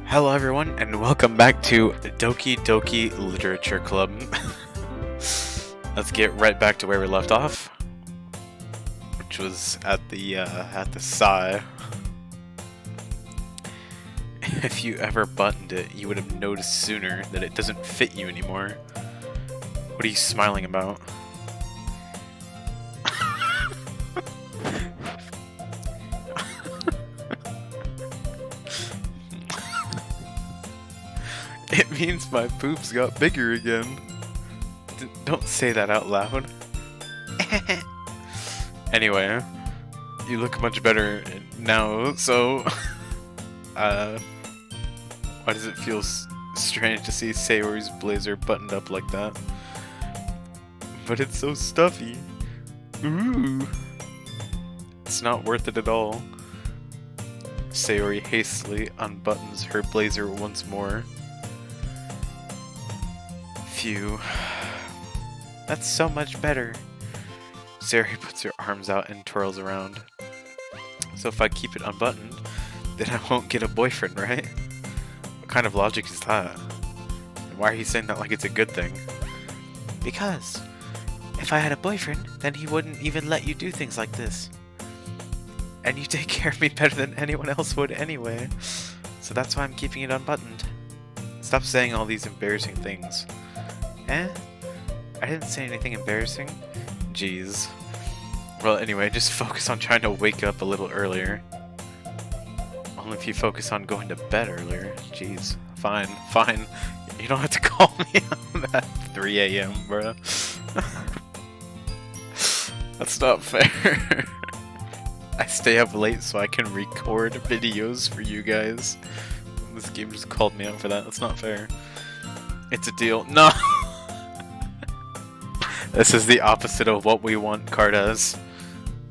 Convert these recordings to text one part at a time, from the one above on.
Hello everyone, and welcome back to Doki Doki Literature Club. Let's get right back to where we left off, which was at the sigh. If you ever buttoned it, you would have noticed sooner that it doesn't fit you anymore. What are you smiling about? It means my boobs got bigger again. Don't say that out loud. Anyway, you look much better now, so... why does it feel strange to see Sayori's blazer buttoned up like that? But it's so stuffy. Ooh. It's not worth it at all. Sayori hastily unbuttons her blazer once more. Phew. That's so much better. Sayori puts her arms out and twirls around. So if I keep it unbuttoned, then I won't get a boyfriend, right? What kind of logic is that? And why are you saying that like it's a good thing? Because if I had a boyfriend, then he wouldn't even let you do things like this. And you take care of me better than anyone else would anyway. So that's why I'm keeping it unbuttoned. Stop saying all these embarrassing things. Eh? I didn't say anything embarrassing. Jeez. Well, anyway, just focus on trying to wake up a little earlier. Only if you focus on going to bed earlier. Jeez. Fine, fine. You don't have to call me at 3 a.m., bruh. That's not fair. I stay up late so I can record videos for you guys. This game just called me out for that. That's not fair. It's a deal. No! This is the opposite of what we want, Cardas.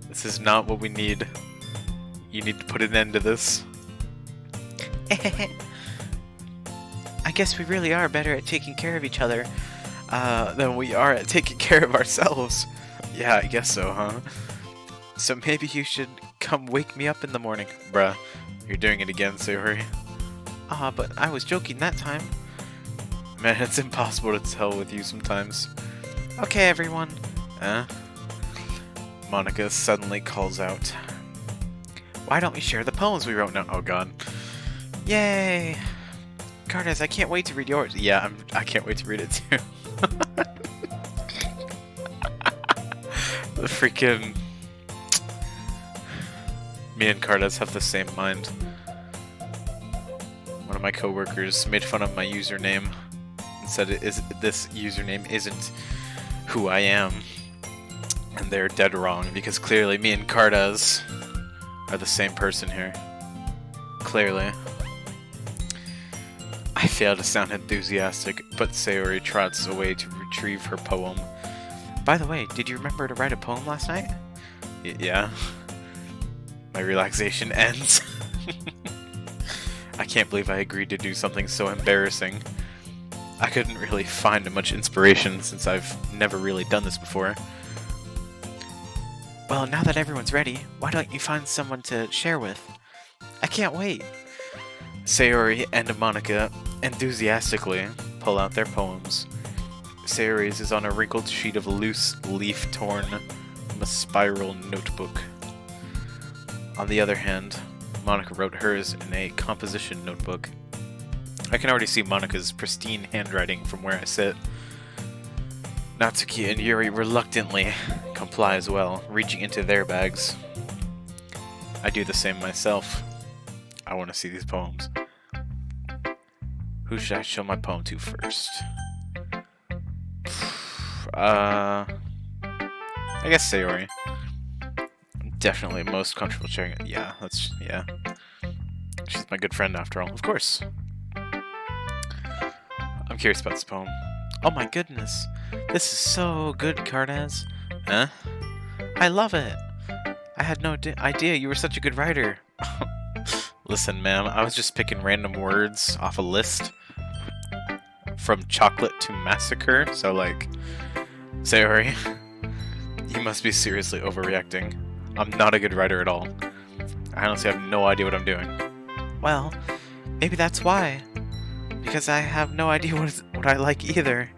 This is not what we need. You need to put an end to this. I guess we really are better at taking care of each other than we are at taking care of ourselves. Yeah, I guess so, huh? So maybe you should come wake me up in the morning. Bruh, you're doing it again, Sayori. Ah, but I was joking that time. Man, it's impossible to tell with you sometimes. Okay, everyone. Monica suddenly calls out. Why don't we share the poems we wrote now? Oh god. Yay! Cardas, I can't wait to read yours. Yeah, I can't wait to read it too. The freaking... Me and Cardas have the same mind. One of my coworkers made fun of my username and said this username isn't who I am. And they're dead wrong, because clearly me and Cardas are the same person here. Clearly. I fail to sound enthusiastic, but Sayori trots away to retrieve her poem. By the way, did you remember to write a poem last night? Yeah. My relaxation ends. I can't believe I agreed to do something so embarrassing. I couldn't really find much inspiration since I've never really done this before. Well, now that everyone's ready, why don't you find someone to share with? I can't wait! Sayori and Monica enthusiastically pull out their poems. Sayori's is on a wrinkled sheet of loose leaf torn from a spiral notebook. On the other hand, Monica wrote hers in a composition notebook. I can already see Monica's pristine handwriting from where I sit. Natsuki and Yuri reluctantly comply as well, reaching into their bags. I do the same myself. I want to see these poems. Who should I show my poem to first? I guess Sayori. I'm definitely most comfortable sharing it. Yeah. She's my good friend after all. Of course. I'm curious about this poem. Oh my goodness. This is so good, Cardas. Huh? I love it. I had no idea you were such a good writer. Listen, ma'am, I was just picking random words off a list. From chocolate to massacre, so like... Sayori, you must be seriously overreacting. I'm not a good writer at all. I honestly have no idea what I'm doing. Well, Maybe that's why. Because I have no idea what I like either.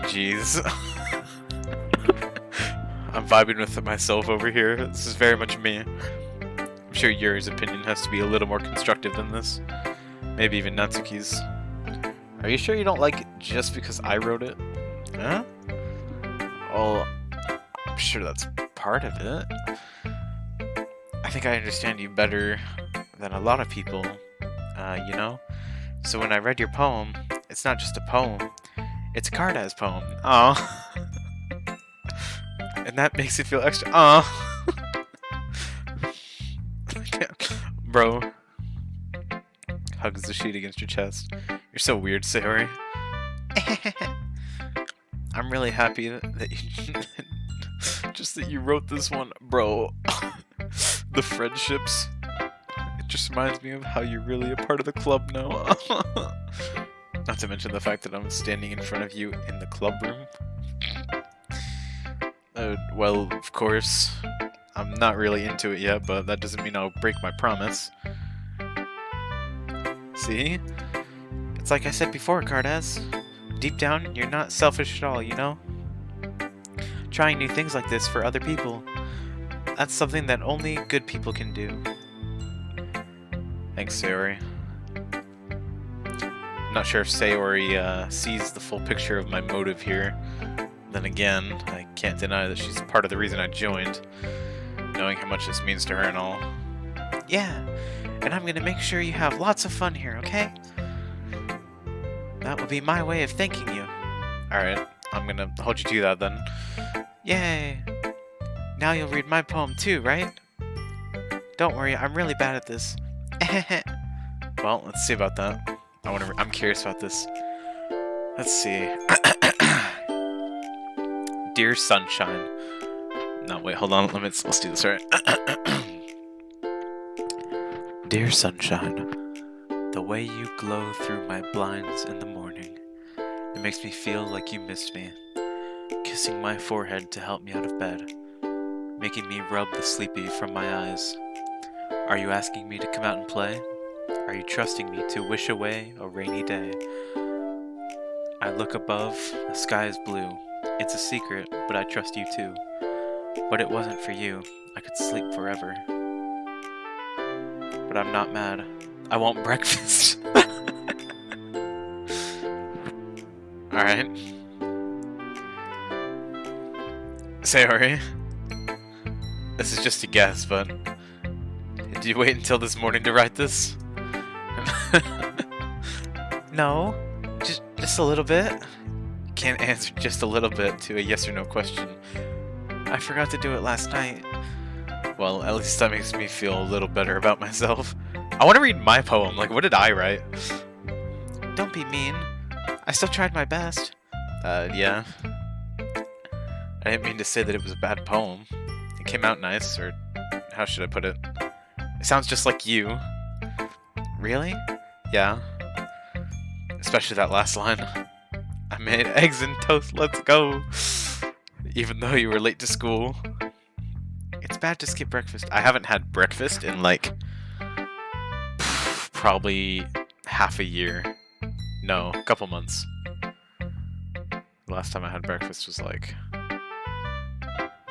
Jeez. I'm vibing with myself over here. This is very much me. I'm sure Yuri's opinion has to be a little more constructive than this. Maybe even Natsuki's. Are you sure you don't like it just because I wrote it? Huh? Well, I'm sure that's part of it. I think I understand you better than a lot of people, you know? So when I read your poem, it's not just a poem, it's a Card-As poem. Aw. And that makes it feel extra. Aw. Bro. Hugs the sheet against your chest. You're so weird, Sayori. I'm really happy that you... just that you wrote this one, bro. The friendships. It just reminds me of how you're really a part of the club now. Not to mention the fact that I'm standing in front of you in the club room. Well, of course, I'm not really into it yet, but that doesn't mean I'll break my promise. See? It's like I said before, Card-As. Deep down, you're not selfish at all, you know? Trying new things like this for other people. That's something that only good people can do. Thanks, Sayori. I'm not sure if Sayori sees the full picture of my motive here. Then again, I can't deny that she's part of the reason I joined, knowing how much this means to her and all. Yeah, and I'm gonna make sure you have lots of fun here, okay? That will be my way of thanking you. Alright, I'm gonna hold you to that then. Yay! Now you'll read my poem too, right? Don't worry, I'm really bad at this. Well, let's see about that. I'm curious about this. Let's see. Dear Sunshine. No, wait, hold on. Let's do this right. Dear Sunshine, the way you glow through my blinds in the morning, it makes me feel like you missed me. Kissing my forehead to help me out of bed, making me rub the sleepy from my eyes. Are you asking me to come out and play? Are you trusting me to wish away a rainy day? I look above, the sky is blue. It's a secret, but I trust you too. But it wasn't for you. I could sleep forever. But I'm not mad. I want breakfast. Alright. Sayori. This is just a guess, but... did you wait until this morning to write this? No. Just a little bit. Can't answer just a little bit to a yes or no question. I forgot to do it last night. Well, at least that makes me feel a little better about myself. I want to read my poem. Like, what did I write? Don't be mean. I still tried my best. Yeah. I didn't mean to say that it was a bad poem. It came out nice, or how should I put it? It sounds just like you. Really? Yeah. Especially that last line. I made eggs and toast, let's go! Even though you were late to school. It's bad to skip breakfast. I haven't had breakfast in like... probably half a year. No, a couple months. The last time I had breakfast was like...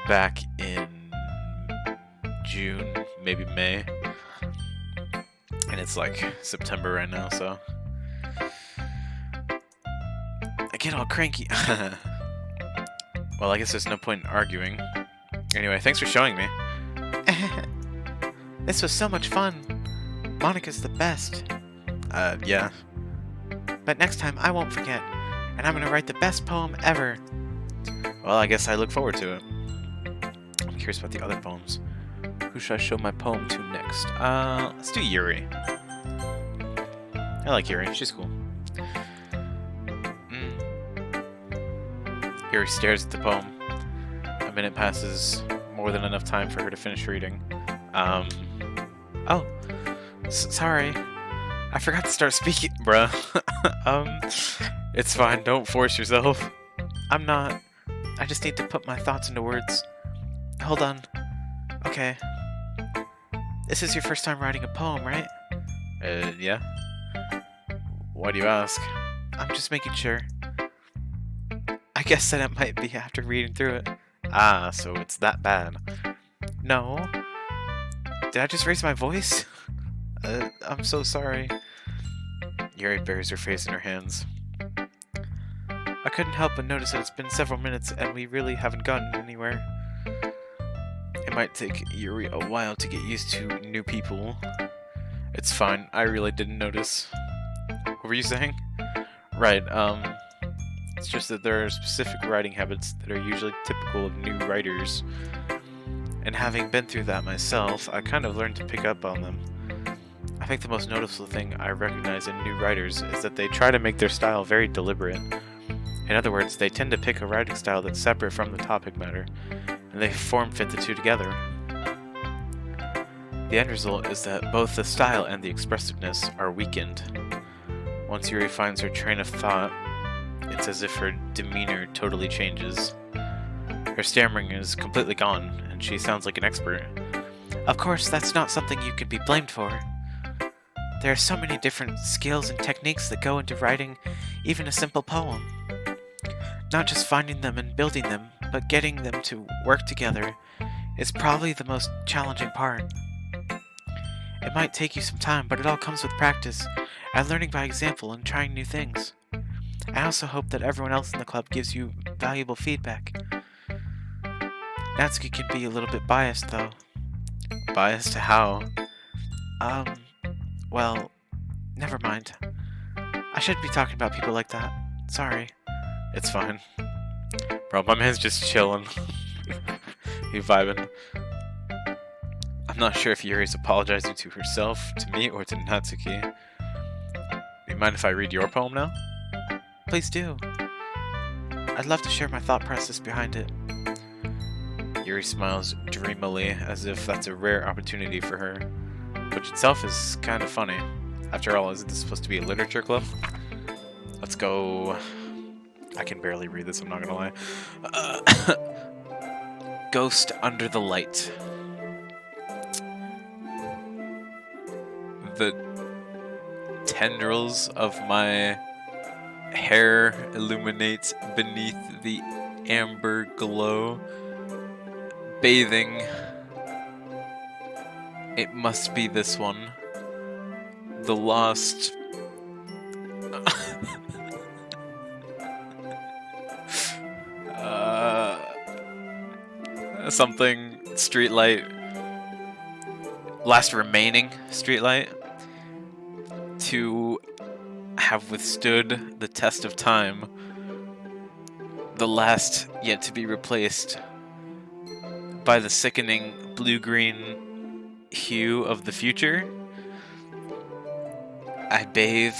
back in... June, maybe May. And it's like September right now, so... I get all cranky. Well, I guess there's no point in arguing. Anyway, thanks for showing me. This was so much fun. Monica's the best. Yeah. But next time, I won't forget. And I'm gonna write the best poem ever. Well, I guess I look forward to it. I'm curious about the other poems. Who should I show my poem to next? Let's do Yuri. I like Yuri. She's cool. Yuri stares at the poem. A minute passes, more than enough time for her to finish reading. Oh. Sorry. I forgot to start speaking, bruh. It's fine. Don't force yourself. I'm not. I just need to put my thoughts into words. Hold on. Okay. This is your first time writing a poem, right? Yeah. Why do you ask? I'm just making sure. I guess that it might be after reading through it. Ah, so it's that bad. No. Did I just raise my voice? I'm so sorry. Yuri buries her face in her hands. I couldn't help but notice that it's been several minutes and we really haven't gotten anywhere. It might take Yuri a while to get used to new people. It's fine, I really didn't notice. What were you saying? Right, it's just that there are specific writing habits that are usually typical of new writers. And having been through that myself, I kind of learned to pick up on them. I think the most noticeable thing I recognize in new writers is that they try to make their style very deliberate. In other words, they tend to pick a writing style that's separate from the topic matter, and they form-fit the two together. The end result is that both the style and the expressiveness are weakened. Once Yuri finds her train of thought, it's as if her demeanor totally changes. Her stammering is completely gone, and she sounds like an expert. Of course, that's not something you can be blamed for. There are so many different skills and techniques that go into writing even a simple poem. Not just finding them and building them, but getting them to work together is probably the most challenging part. It might take you some time, but it all comes with practice and learning by example and trying new things. I also hope that everyone else in the club gives you valuable feedback. Natsuki can be a little bit biased, though. Biased? How? Well, never mind. I shouldn't be talking about people like that. Sorry. It's fine. Bro, my man's just chilling. He vibing. I'm not sure if Yuri's apologizing to herself, to me, or to Natsuki. Do you mind if I read your poem now? Please do. I'd love to share my thought process behind it. Yuri smiles dreamily, as if that's a rare opportunity for her, which itself is kind of funny. After all, isn't this supposed to be a literature club? Let's go. I can barely read this, I'm not gonna lie. Ghost Under the Light. The tendrils of my hair illuminate beneath the amber glow. Bathing. It must be this one. The lost... something streetlight. Last remaining streetlight to have withstood the test of time. The last yet to be replaced by the sickening blue-green hue of the future. I bathe.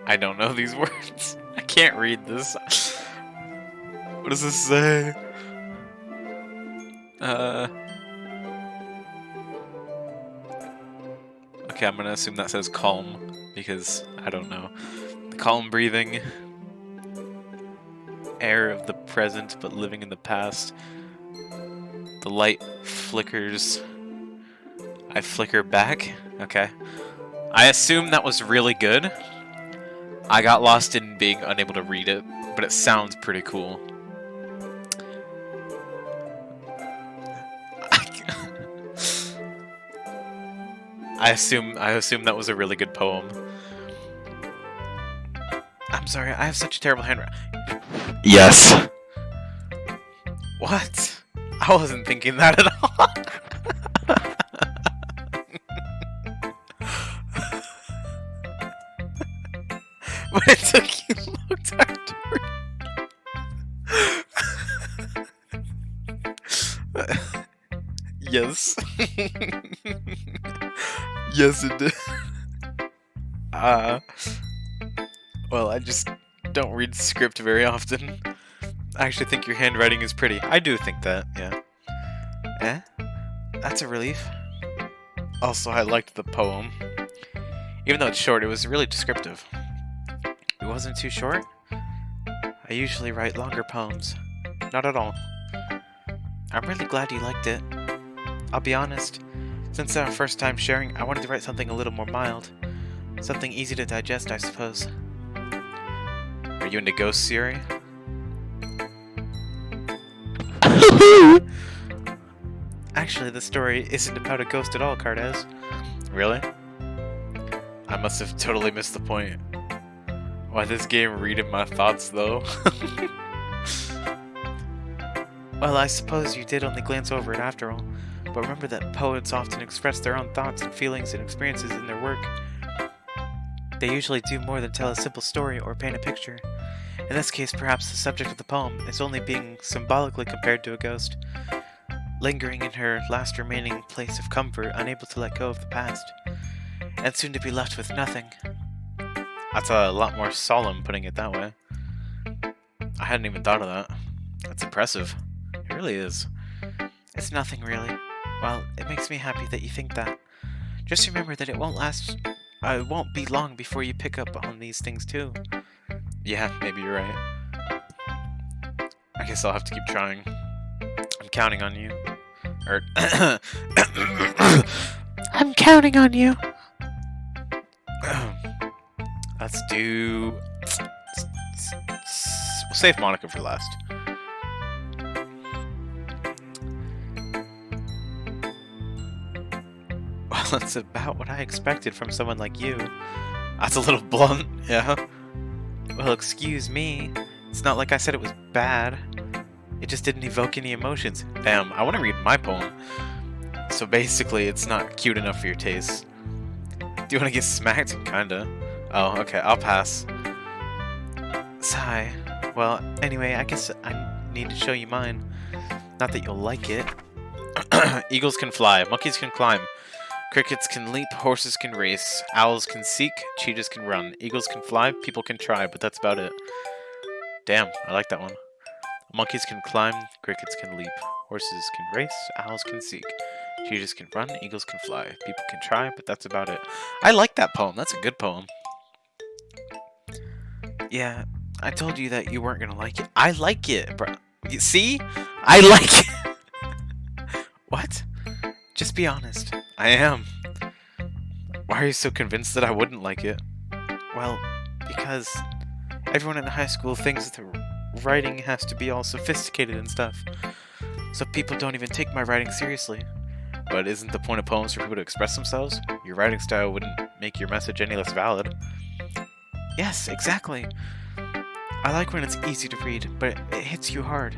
I don't know these words. I can't read this. What does this say? Okay, I'm gonna assume that says calm, because I don't know. The calm breathing. Air of the present, but living in the past. The light flickers. I flicker back. Okay. I assume that was really good. I got lost in being unable to read it, but it sounds pretty cool. I assume that was a really good poem. I'm sorry, I have such a terrible handwriting. Yes. What? I wasn't thinking that at all. But it took you a long time to read. Yes. Yes, it did. Well, I just don't read script very often. I actually think your handwriting is pretty. I do think that, yeah. Eh? That's a relief. Also, I liked the poem. Even though it's short, it was really descriptive. It wasn't too short? I usually write longer poems. not at all. I'm really glad you liked it. I'll be honest, since our first time sharing, I wanted to write something a little more mild. Something easy to digest, I suppose. Are you into ghosts, Siri? Actually, the story isn't about a ghost at all, Cardez. Really? I must have totally missed the point. Why this game reading my thoughts, though? Well, I suppose you did only glance over it after all. But remember that poets often express their own thoughts and feelings and experiences in their work. They usually do more than tell a simple story or paint a picture. In this case, perhaps the subject of the poem is only being symbolically compared to a ghost, lingering in her last remaining place of comfort, unable to let go of the past, and soon to be left with nothing. That's a lot more solemn, putting it that way. I hadn't even thought of that. That's impressive. It really is. It's nothing, really. Well, it makes me happy that you think that. Just remember that it won't be long before you pick up on these things, too. Yeah, maybe you're right. I guess I'll have to keep trying. I'm counting on you. I'm counting on you. Let's do... We'll save Monica for last. Well, that's about what I expected from someone like you. That's a little blunt, yeah. Well, excuse me. It's not like I said it was bad. It just didn't evoke any emotions. Damn, I want to read my poem. So basically, it's not cute enough for your taste. Do you want to get smacked? Kinda. Oh, okay, I'll pass. Sigh. Well, anyway, I guess I need to show you mine. Not that you'll like it. Eagles can fly, monkeys can climb, crickets can leap, horses can race, owls can seek, cheetahs can run, eagles can fly, people can try, but that's about it. Damn, I like that one. Monkeys can climb, crickets can leap, horses can race, owls can seek, cheetahs can run, eagles can fly, people can try, but that's about it. I like that poem. That's a good poem. Yeah, I told you that you weren't gonna like it. I like it, bro. You see? I like it. What? Just be honest. I am. Why are you so convinced that I wouldn't like it? Well, because everyone in high school thinks that writing has to be all sophisticated and stuff. So people don't even take my writing seriously. But isn't the point of poems for people to express themselves? Your writing style wouldn't make your message any less valid. Yes, exactly. I like when it's easy to read, but it hits you hard.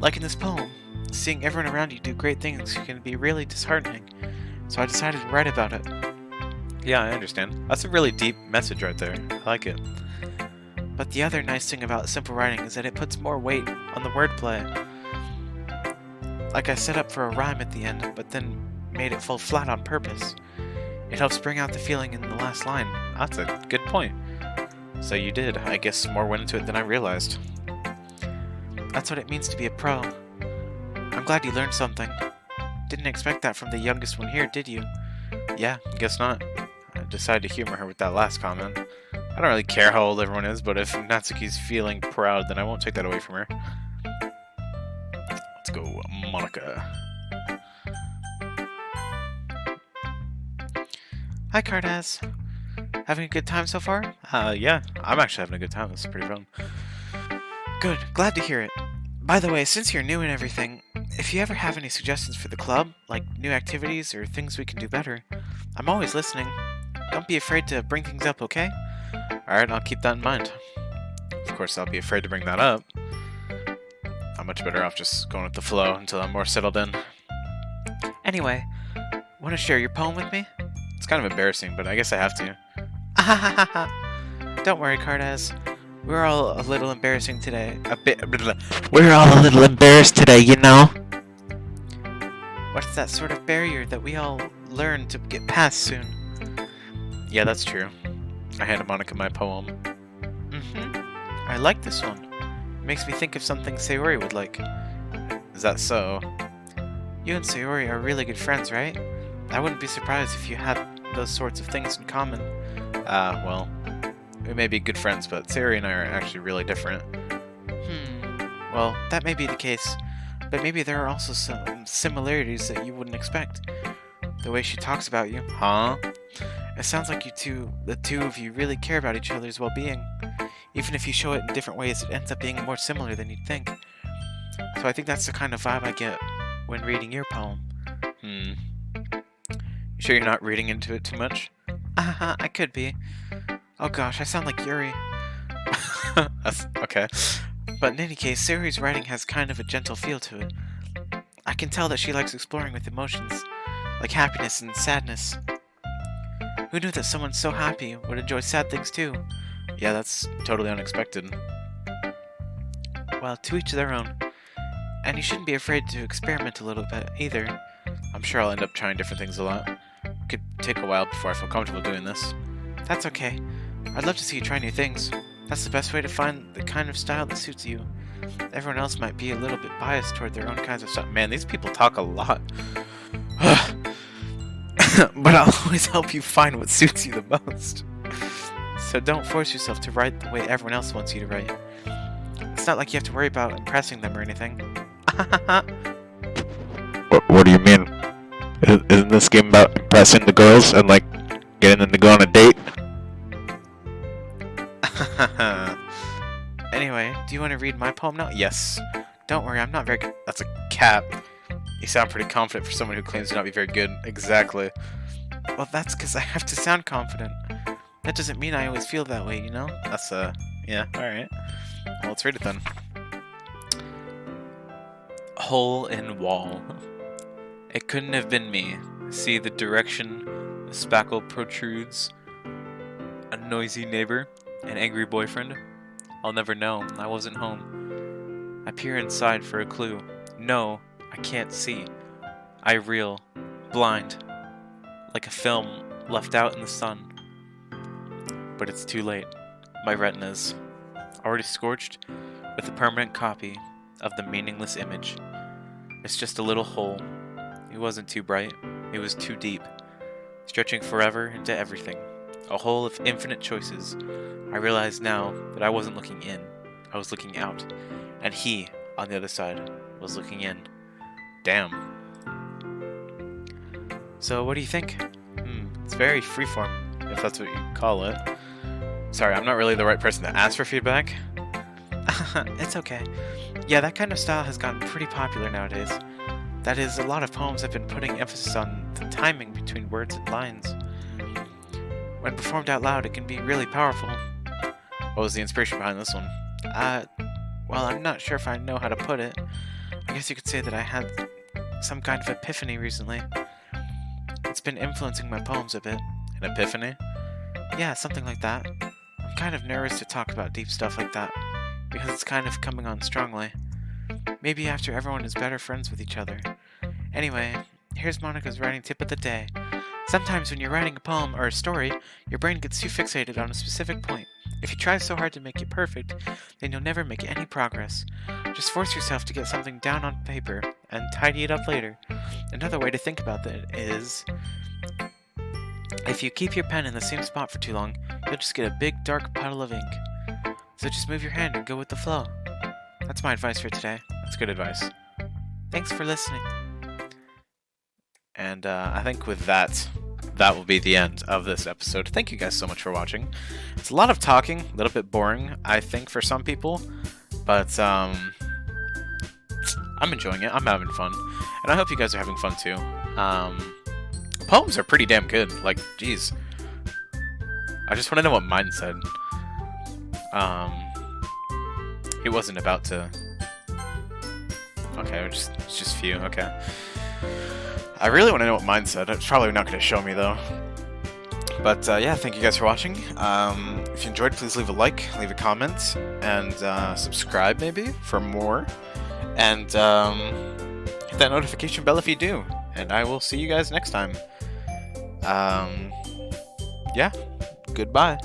Like in this poem, seeing everyone around you do great things can be really disheartening. So I decided to write about it. Yeah, I understand. That's a really deep message right there. I like it. But the other nice thing about simple writing is that it puts more weight on the wordplay. Like I set up for a rhyme at the end, but then made it fall flat on purpose. It helps bring out the feeling in the last line. That's a good point. So you did. I guess more went into it than I realized. That's what it means to be a pro. I'm glad you learned something. Didn't expect that from the youngest one here, did you? Yeah, guess not. I decided to humor her with that last comment. I don't really care how old everyone is, but if Natsuki's feeling proud, then I won't take that away from her. Let's go, Monica. Hi, Cardaz. Having a good time so far? Yeah, I'm actually having a good time. This is pretty fun. Good, glad to hear it. By the way, since you're new and everything, if you ever have any suggestions for the club, like new activities or things we can do better, I'm always listening. Don't be afraid to bring things up, okay? Alright, I'll keep that in mind. Of course, I'll be afraid to bring that up. I'm much better off just going with the flow until I'm more settled in. Anyway, want to share your poem with me? It's kind of embarrassing, but I guess I have to. Don't worry, Cardaz. We're all a little embarrassing today. We're all a little embarrassed today, you know? What's that sort of barrier that we all learn to get past soon? Yeah, that's true. I handed Monica my poem. I like this one. It makes me think of something Sayori would like. Is that so? You and Sayori are really good friends, right? I wouldn't be surprised if you had those sorts of things in common. We may be good friends, but Sayori and I are actually really different. Well, Well, that may be the case, but maybe there are also some similarities that you wouldn't expect. The way she talks about you. Huh? It sounds like the two of you really care about each other's well-being. Even if you show it in different ways, it ends up being more similar than you'd think. So I think that's the kind of vibe I get when reading your poem. You sure you're not reading into it too much? I could be. Oh gosh, I sound like Yuri. That's okay. But in any case, Sayori's writing has kind of a gentle feel to it. I can tell that she likes exploring with emotions, like happiness and sadness. Who knew that someone so happy would enjoy sad things too? Yeah, that's totally unexpected. Well, to each their own. And you shouldn't be afraid to experiment a little bit, either. I'm sure I'll end up trying different things a lot. It could take a while before I feel comfortable doing this. That's okay. I'd love to see you try new things. That's the best way to find the kind of style that suits you. Everyone else might be a little bit biased toward their own kinds of stuff. Man, these people talk a lot. But I'll always help you find what suits you the most. So don't force yourself to write the way everyone else wants you to write. It's not like you have to worry about impressing them or anything. What do you mean? Isn't this game about impressing the girls and, like, getting them to go on a date? Anyway, do you want to read my poem now? Yes. Don't worry, I'm not very good. That's a cat. You sound pretty confident for someone who claims to not be very good. Exactly. Well, that's because I have to sound confident. That doesn't mean I always feel that way, you know? That's, yeah, alright. Well, let's read it then. Hole in wall. It couldn't have been me. See the direction the spackle protrudes. A noisy neighbor. An angry boyfriend. I'll never know. I wasn't home. I peer inside for a clue. No, I can't see. I reel. Blind. Like a film left out in the sun. But it's too late. My retina's already scorched with a permanent copy of the meaningless image. It's just a little hole. It wasn't too bright. It was too deep. Stretching forever into everything. A hole of infinite choices. I realize now that I wasn't looking in. I was looking out. And he, on the other side, was looking in. Damn. So what do you think? It's very freeform, if that's what you call it. Sorry, I'm not really the right person to ask for feedback. It's okay. Yeah, that kind of style has gotten pretty popular nowadays. That is, a lot of poems have been putting emphasis on the timing between words and lines. When performed out loud, it can be really powerful. What was the inspiration behind this one? Well, I'm not sure if I know how to put it. I guess you could say that I had some kind of epiphany recently. It's been influencing my poems a bit. An epiphany? Yeah, something like that. I'm kind of nervous to talk about deep stuff like that, because it's kind of coming on strongly. Maybe after everyone is better friends with each other. Anyway, here's Monica's writing tip of the day. Sometimes when you're writing a poem or a story, your brain gets too fixated on a specific point. If you try so hard to make it perfect, then you'll never make any progress. Just force yourself to get something down on paper and tidy it up later. Another way to think about that is, if you keep your pen in the same spot for too long, you'll just get a big dark puddle of ink. So just move your hand and go with the flow. That's my advice for today. That's good advice. Thanks for listening. And I think with that will be the end of this episode. Thank you guys so much for watching. It's a lot of talking, a little bit boring, I think, for some people. But I'm enjoying it. I'm having fun. And I hope you guys are having fun too. Poems are pretty damn good. Like, geez. I just want to know what mine said. It wasn't about to... Okay, it's just few. Okay. I really want to know what mine said. It's probably not going to show me, though. But, yeah, thank you guys for watching. If you enjoyed, please leave a like, leave a comment, and subscribe, maybe, for more. And hit that notification bell if you do. And I will see you guys next time. Yeah, goodbye.